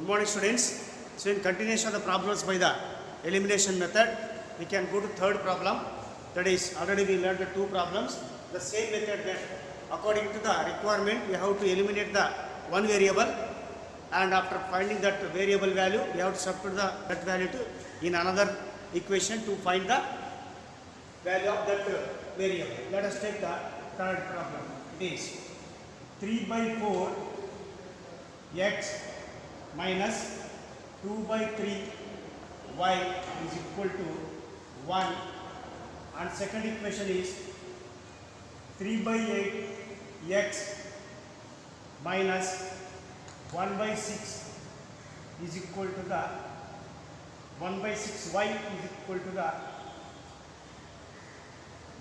Good morning, students. So in continuation of the problems by the elimination method, we can go to third problem. That is, already we learned the two problems. The same method that according to the requirement, we have to eliminate the one variable, and after finding that variable value, we have to substitute that value in another equation to find the value of that variable. Let us take the third problem. It is 3 by 4 x minus 2 by 3 y is equal to 1, and second equation is 3 by 8 x minus 1 by 6 is equal to the 1 by 6 y is equal to the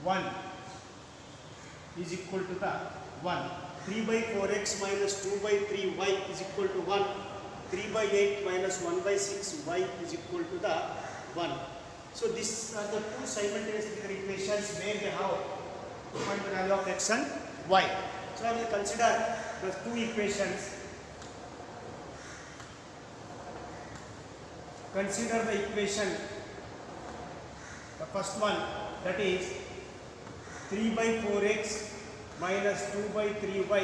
1 is equal to the 1. 3 by 4x minus 2 by 3y is equal to 1. 3 by 8 minus 1 by 6y is equal to the 1. So these are the two simultaneous equations where we have to find the value of x and y. So I will consider the two equations. Consider the equation, the first one, that is 3 by 4x minus 2 by 3y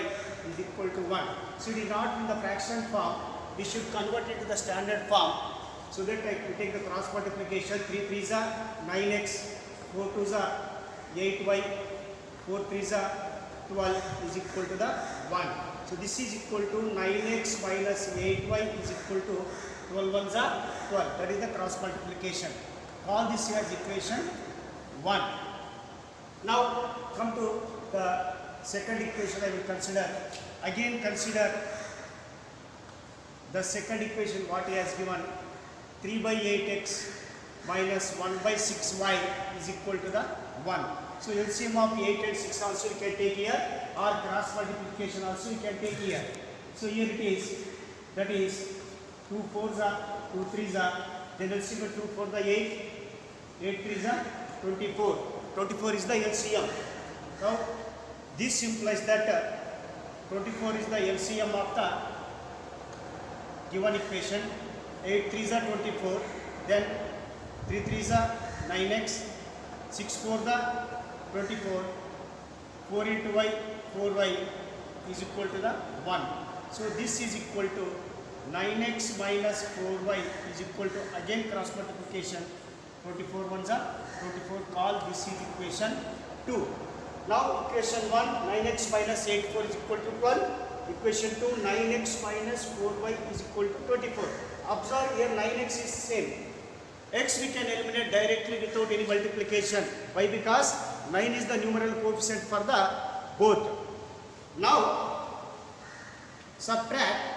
is equal to 1. So it is not in the fraction form. We should convert it to the standard form. So that we take the cross multiplication. 3 3s are 9x, 4 2s are 8y, 4 3s are 12 is equal to the 1. So this is equal to 9x minus 8y is equal to 12 1s are 12. That is the cross multiplication. Call this as equation 1. Now come to the second equation I will consider. Again consider the second equation what he has given. 3 by 8x minus 1 by 6y is equal to the 1. So LCM of 8 and 6 also you can take here, or cross multiplication also you can take here. So here it is, that is 2 4s are 2 3s are, then LCM of 2 4 the 8, 8 3s are 24. 24 is the LCM. Now this implies that 24 is the LCM of the given equation. 8 3s are 24, then 3 3s are 9x, 6 4 the 24, 4 into y, 4y is equal to the 1. So this is equal to 9x minus 4y is equal to, again cross multiplication, 24 1s are 24, call this is equation 2. Now equation 1, 9x minus 8 4 is equal to 12. Equation 2, 9x minus 4y is equal to 24. Observe here 9x is same. X we can eliminate directly without any multiplication. Why? Because 9 is the numeral coefficient for the both. Now subtract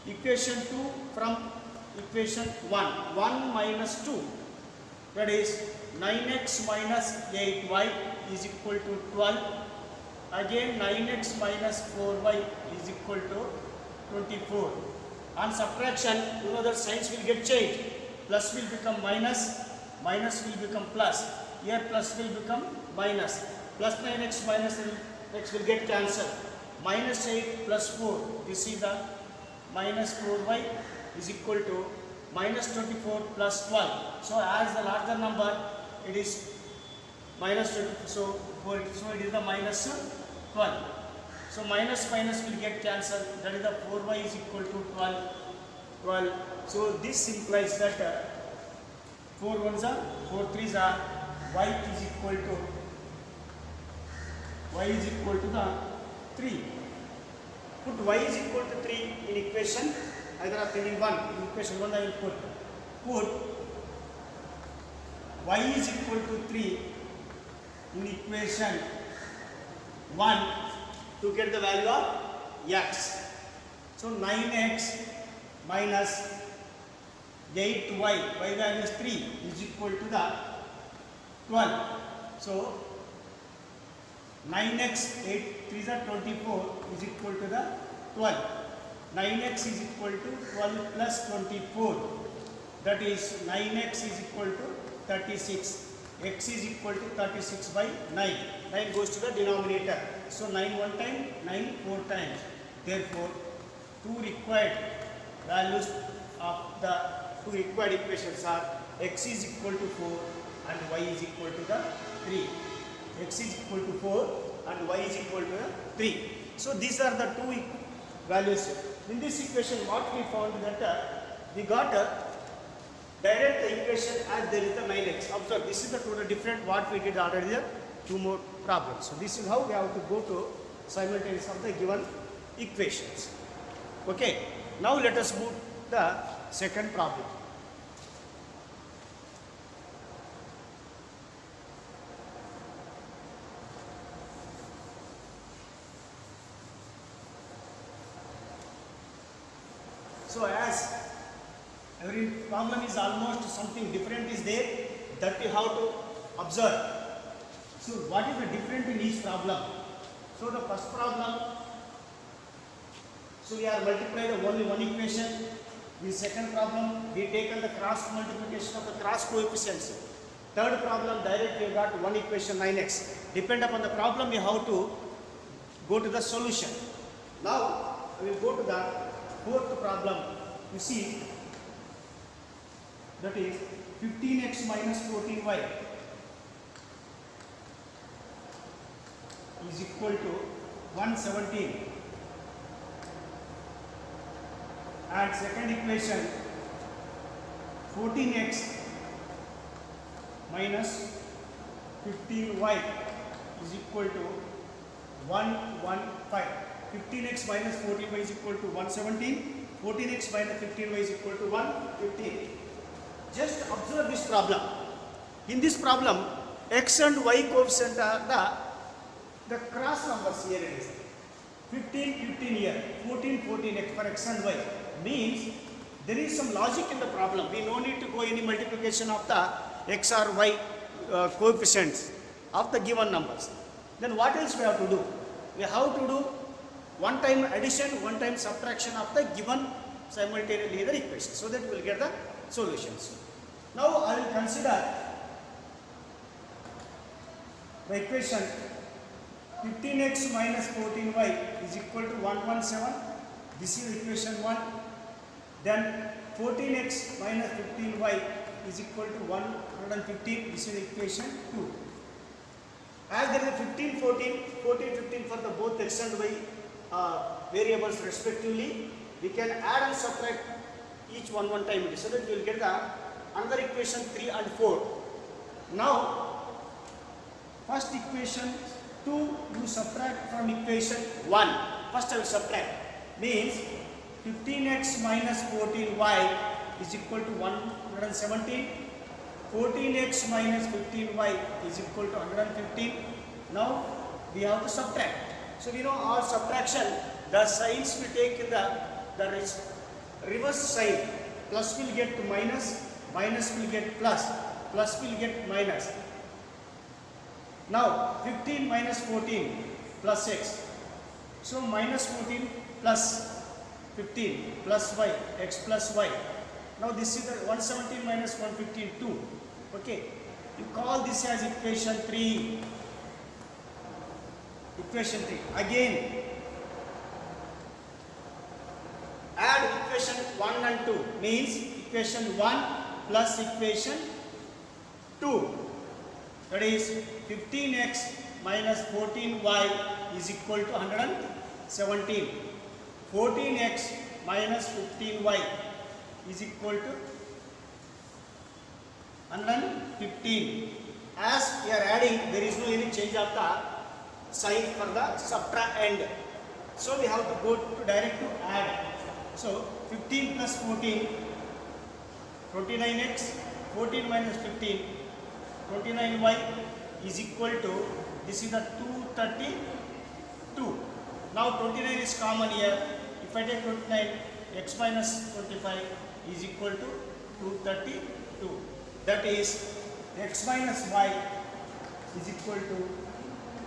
equation 2 from equation 1. 1 minus 2. That is 9x minus 8y is equal to 12. Again 9x minus 4y is equal to 24. On subtraction, you know that signs will get changed. Plus will become minus, minus will become plus. Here plus will become minus. Plus 9x minus x will get cancelled. Minus 8 plus 4. This is the minus 4y is equal to minus 24 plus 12. So as the larger number, it is minus 24. So it is the minus 12. So minus minus will get cancelled. That is the 4y is equal to 12. So this implies that 4 1s are 4 3s are y is equal to the 3. Put y is equal to 3 in equation either of any one. In equation 1 I will put y is equal to 3 in equation 1 to get the value of x. So 9x minus 8y, y value is 3, is equal to the 12. So 9x 8 3s are 24 is equal to the 12. 9x is equal to 12 plus 24. That is 9x is equal to 36. X is equal to 36 by 9. 9 goes to the denominator. So 9 one time, 9 4 times. Therefore, 2 required values of the two required equations are x is equal to 4 and y is equal to the 3. X is equal to 4 and y is equal to the 3. So these are the two values. In this equation what we found that we got direct the equation as there is the 9x. Observe, this is the total different what we did already there, two more problems. So this is how we have to go to simultaneous of the given equations. Okay, now let us move the second problem. So as every problem is almost something different is there, that you have to observe. So what is the difference in each problem? So the first problem, so we are multiplying the only one equation. The second problem, we taken the cross multiplication of the cross coefficients. Third problem, directly we got one equation 9x. Depend upon the problem, you have to go to the solution. Now we will go to the fourth problem. You see, that is 15x minus 14y is equal to 117. And second equation, 14x minus 15y is equal to 115. 15x minus 14y is equal to 117. 14x minus 15y is equal to 115. Just observe this problem. In this problem, x and y coefficient are the cross numbers here it is. 15 here, 14 x for x and y. Means there is some logic in the problem. We no need to go any multiplication of the x or y coefficients of the given numbers. Then what else we have to do? We have to do one time addition, one time subtraction of the given simultaneously the equation, so that we will get the solutions. Now I will consider the equation 15x minus 14y is equal to 117. This is equation 1. Then 14x minus 15y is equal to 115. This is equation 2. As there is a 15, 14, 15 for the both x and y variables respectively, we can add and subtract each one time, so that we will get the another equation 3 and 4. Now first equation 2 you subtract from equation 1. First I will subtract, means 15x minus 14y is equal to 117. 14x minus 15y is equal to 115. Now we have to subtract. So we know all subtraction, the signs we take in the reverse sign. Plus will get to minus, minus will get plus, plus will get minus. Now 15 minus 14 plus x. So minus 14 plus 15 plus y, x plus y. Now this is the 117 minus 115, 2. Okay. You call this as equation 3. Equation 3. Again, add equation 1 and 2. Means equation 1 plus equation 2. That is 15x minus 14y is equal to 117. 14x minus 15y is equal to 115. As we are adding, there is no any change of the sign for the subtract end. So we have to go to direct to add. So 15 plus 14, 29x, 14 minus 15, 29y is equal to, this is the 232. Now 29 is common here. If I take 29, x minus 25 is equal to 232. That is x minus y is equal to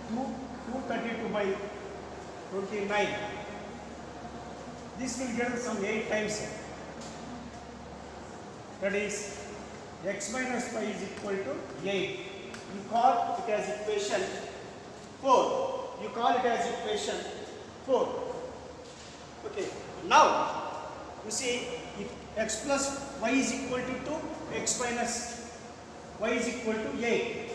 232 by 29. This will get some 8 times. That is x minus y is equal to 8. You call it as equation 4. You call it as equation 4. Okay. Now You see, if x plus y is equal to 2, x minus y is equal to 8.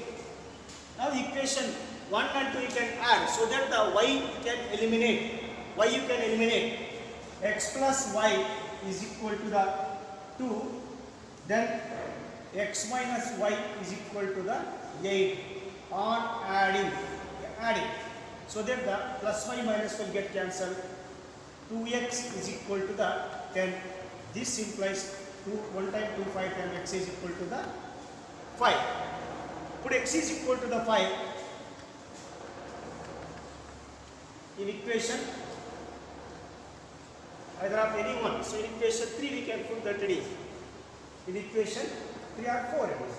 Now equation 1 and 2 you can add, so that the y you can eliminate. Y you can eliminate. X plus y is equal to the 2. Then x minus y is equal to the 8 on adding. So that the plus y minus will get cancelled. 2x is equal to the 10. This implies 1 time 2, 5 times x is equal to the 5. Put x is equal to the 5 in equation either of any one. So in equation 3 we can put that it is. In equation 3 or 4 it is.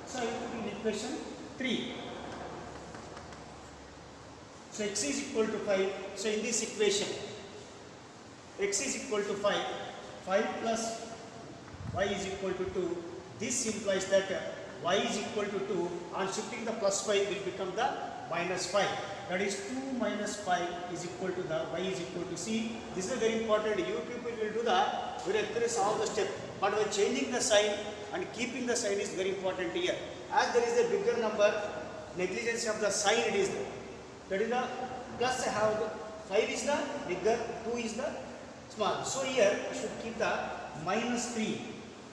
So I will put in equation 3. So x is equal to 5. So in this equation x is equal to 5. 5 plus y is equal to 2. This implies that y is equal to 2. On shifting the plus 5 will become the minus 5. That is 2 minus 5 is equal to the y is equal to c. This is very important. You people will do the very accurate all the step. But when changing the sign and keeping the sign is very important here. As there is a bigger number, negligence of the sign it is there. That is the plus I have the 5 is the bigger, 2 is the small. So here I should keep the minus 3.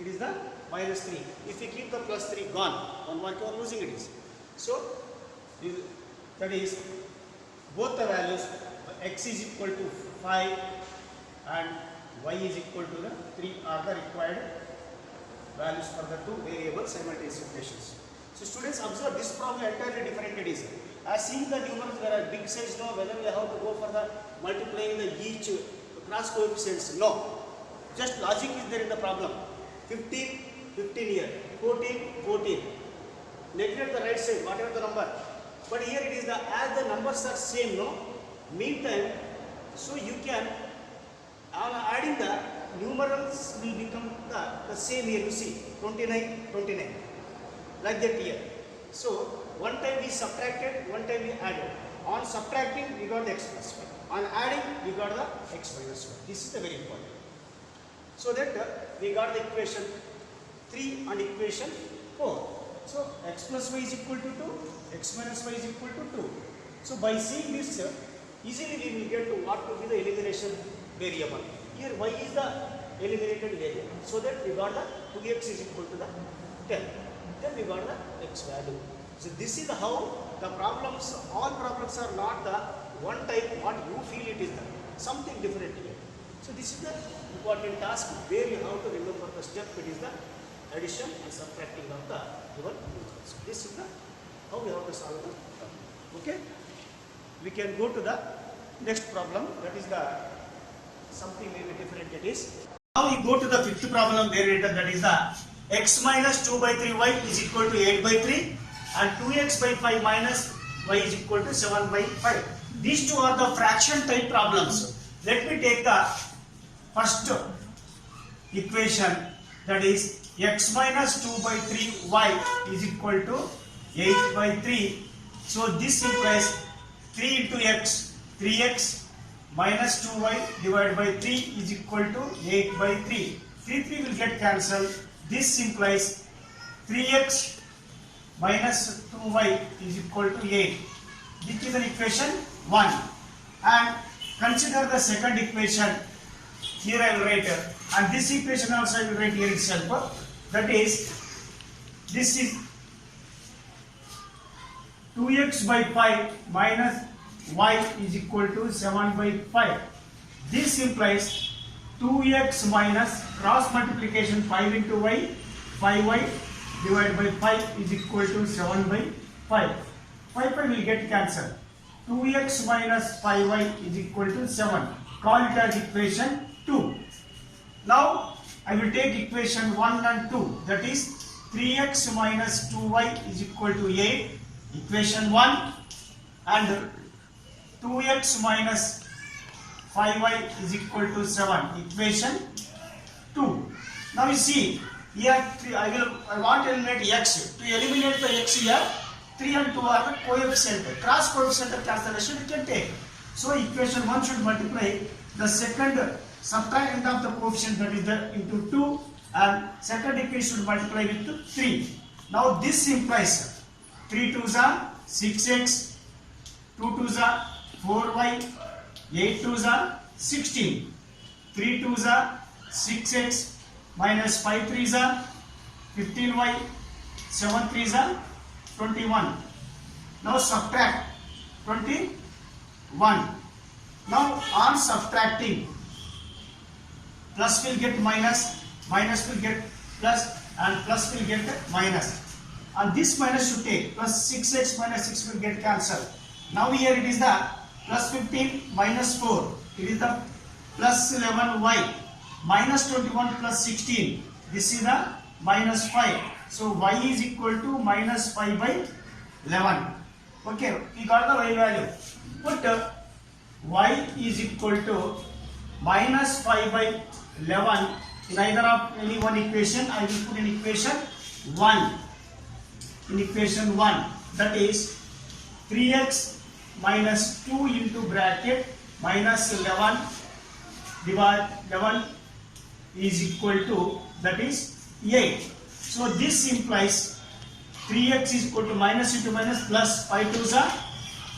It is the minus 3. If we keep the plus 3 gone, on one you are losing it is. So that is both the values x is equal to 5 and y is equal to the 3 are the required values for the two variable simultaneous equations. So students observe this problem entirely different it is. As seeing the numerals there are big size, no, whether we have to go for the multiplying the each cross coefficients, no. Just logic is there in the problem. 15, 15 here, 14, 14. Neglect the right side, whatever the number. But here it is the, as the numbers are same, no. Meantime, so you can, adding the numerals will become the same here, you see, 29, 29. Like that here. So, one time we subtracted, one time we added. On subtracting, we got the x plus 5. On adding, we got the x minus 5. This is the very important. So that we got the equation 3 and equation 4. So, x plus y is equal to 2, x minus y is equal to 2. So, by seeing this, easily we will get to what will be the elimination variable. Here y is the eliminated variable. So that we got the 2x is equal to the 10. Then we got the x value. So this is how the problems, all problems are not the one type what you feel it is the something different here. So this is the important task where you have to remember the step. It is the addition and subtracting of the given results. So this is the how we have to solve the problem. Okay. We can go to the next problem. That is the something maybe different it is. Now we go to the fifth problem where that is the x minus 2 by 3y is equal to 8 by 3 and 2x by 5 minus y is equal to 7 by 5. These two are the fraction type problems. Let me take the first equation, that is x minus 2 by 3y is equal to 8 by 3. So this implies 3 into x, 3x minus 2y divided by 3 is equal to 8 by 3. 3 will get cancelled. This implies 3x minus 2y is equal to 8. This is an equation 1. And consider the second equation. Here I will write and this equation also I will write here itself. That is, this is 2x by 5 minus y is equal to 7 by 5. This implies 2x minus cross multiplication 5 into y, 5y divided by 5 is equal to 7 by 5. 5 will get cancelled. 2x minus 5y is equal to 7. Call it as equation 2. Now I will take equation 1 and 2. That is 3x minus 2y is equal to 8. Equation 1 and 2x minus 5y is equal to 7. Equation 2. Now you see here I want to eliminate x. To eliminate the x here, 3 and 2 are the coefficient. Cross coefficient cancellation you can take. So equation 1 should multiply the second subtract end of the coefficient, that is the into 2, and second equation should multiply with 3. Now this implies 3 2s are 6x, 2 2s are 4y, 8 2s are 16, 3 2s are 6x, minus 5 3s are 15y, 7 3s are 21. Now subtract 21. Now on subtracting, plus will get minus, minus will get plus, and plus will get minus. And this minus should take, plus 6x minus 6 will get cancelled. Now here it is the plus 15 minus 4. It is the plus 11y. Minus 21 plus 16. This is the minus 5. So y is equal to minus 5 by 11. Okay, we got the y value. Put y is equal to minus 5 by 11 in either of any one equation. I will put in equation 1. In equation 1, that is 3x minus 2 into bracket minus 11 divide 11 is equal to, that is 8. So this implies 3x is equal to minus into minus plus 5 2s are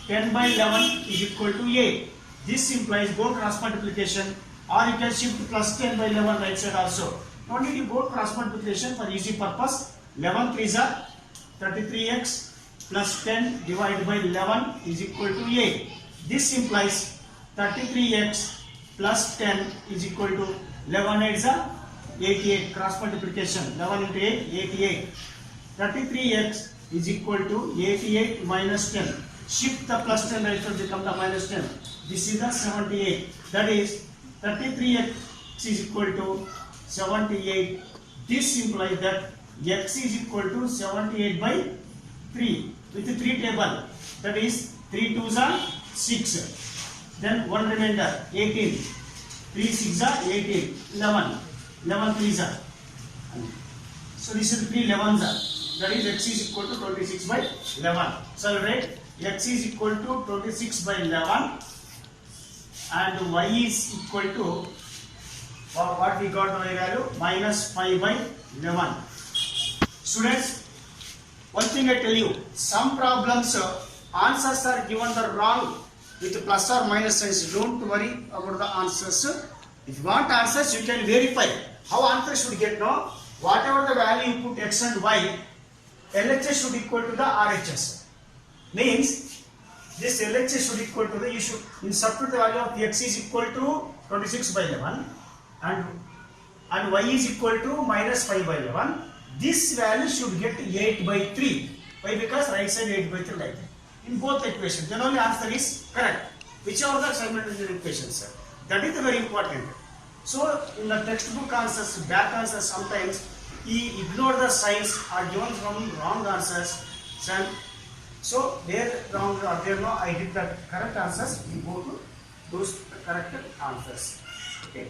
10 by 11 is equal to 8. This implies go cross multiplication, or you can shift plus 10 by 11 right side also. No need to go cross multiplication for easy purpose. 11 3s are 33x plus 10 divided by 11 is equal to 8. This implies 33x plus 10 is equal to 11 8s are 88. Cross multiplication 11 into 8 88. 33x is equal to 88 minus 10. Shift the plus 10 right side, become the minus 10. This is the 78. That is 33x is equal to 78. This implies that x is equal to 78 by 3 with the 3 table. That is 3 2s are 6. Then 1 remainder 18. 3 6s are 18. 11. 11 3s are. So this is 3 11s are. That is x is equal to 26 by 11. So write x is equal to 26 by 11 and y is equal to what we got the y value minus 5 by 11. Students, one thing I tell you, some problems answers are given the wrong with plus or minus signs. Don't worry about the answers. If you want answers, you can verify. How answer should get now? Whatever the value you put x and y, LHS should equal to the RHS. Means this LHS should equal to the, you should substitute the value of x is equal to 26 by 11 and y is equal to minus 5 by 11. This value should get 8 by 3. Why? Because right side 8 by 3 like that. In both equations, then only answer is correct. Whichever the simultaneous equations, sir. That is very important. So in the textbook answers, back answers, sometimes he ignore the signs or given from wrong answers. So there wrong or there no, I did the correct answers. We go to those correct answers. Okay.